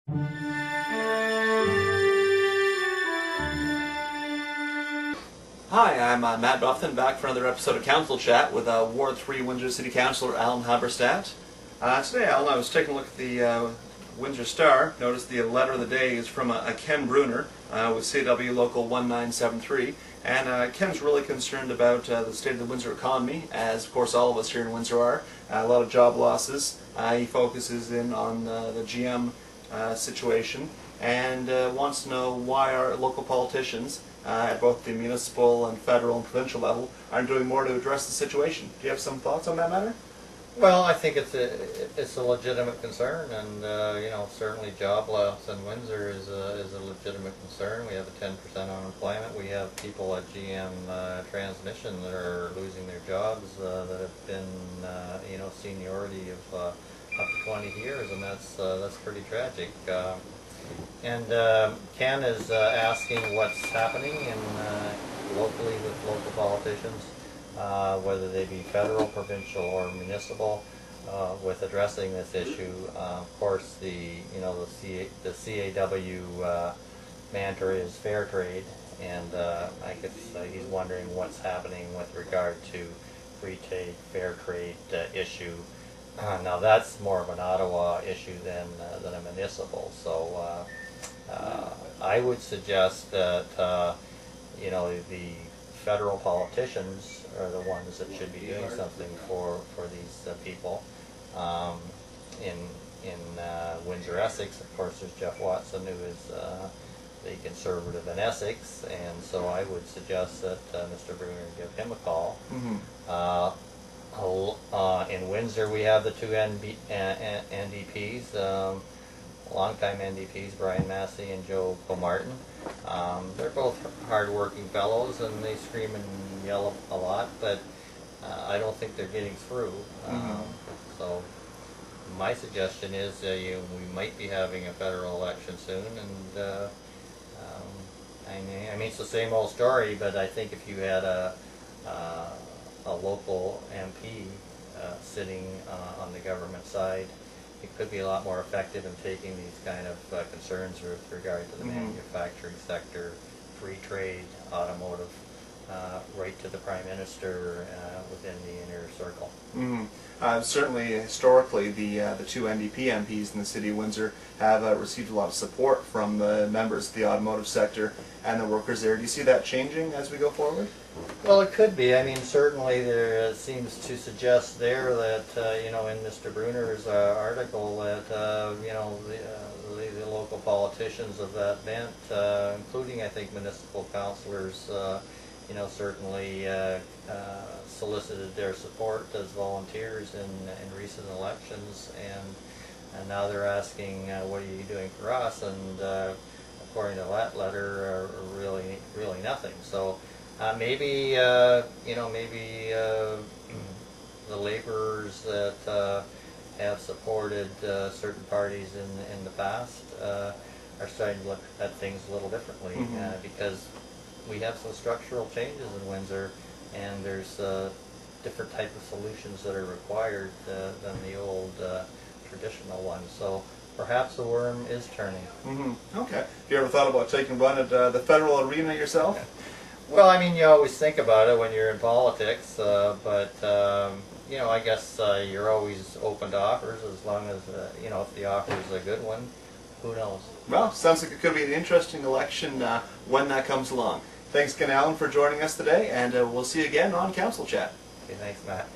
Hi, I'm Matt Bufton, back for another episode of Council Chat with Ward 3 Windsor City Councillor Alan Halberstadt. Today, Alan, I was taking a look at the Windsor Star. Noticed the letter of the day is from a Ken Bruner with CW Local 1973. And Ken's really concerned about the state of the Windsor economy, as of course all of us here in Windsor are. A lot of job losses. He focuses in on the GM situation and wants to know why our local politicians at both the municipal and federal and provincial level aren't doing more to address the situation. Do you have some thoughts on that matter? Well, I think it's a legitimate concern, and certainly job loss in Windsor is a legitimate concern. We have a 10% unemployment. We have people at GM Transmission that are losing their jobs that have been seniority of up to 20 years, and that's pretty tragic. And Ken is asking what's happening locally with local politicians, whether they be federal, provincial, or municipal, with addressing this issue. Of course, the CAW mantra is fair trade, and I guess he's wondering what's happening with regard to free trade, fair trade issue. Now that's more of an Ottawa issue than a municipal. So I would suggest that the federal politicians are the ones that should be doing something for these people. In Windsor, Essex, of course, there's Jeff Watson, who is the Conservative in Essex, and so I would suggest that Mr. Bruner give him a call. Mm-hmm. In Windsor, we have the two NDPs, longtime NDPs, Brian Massey and Joe Martin. They're both hard-working fellows, and they scream and yell a lot, but I don't think they're getting through. So my suggestion is we might be having a federal election soon, and I mean it's the same old story, but I think if you had a local MP sitting on the government side, it could be a lot more effective in taking these kind of concerns with regard to the manufacturing sector, free trade, automotive, right to the Prime Minister within the inner circle. Certainly, historically, the two NDP MPs in the City of Windsor have received a lot of support from the members of the automotive sector and the workers there. Do you see that changing as we go forward? Well, it could be. I mean, certainly there seems to suggest there that, in Mr. Bruner's article that, the local politicians of that bent, including, I think, municipal councillors, certainly solicited their support as volunteers in recent elections, and now they're asking, what are you doing for us? And according to that letter, really nothing. So maybe the laborers that have supported certain parties in the past are starting to look at things a little differently, because we have some structural changes in Windsor, and there's different type of solutions that are required than the old traditional ones. So perhaps the worm is turning. Okay. Have you ever thought about taking one at the federal arena yourself? Well, I mean, you always think about it when you're in politics, but I guess you're always open to offers as long as if the offer is a good one. Who knows? Well, sounds like it could be an interesting election when that comes along. Thanks again, Alan, for joining us today, and we'll see you again on Council Chat. Okay, thanks, Matt.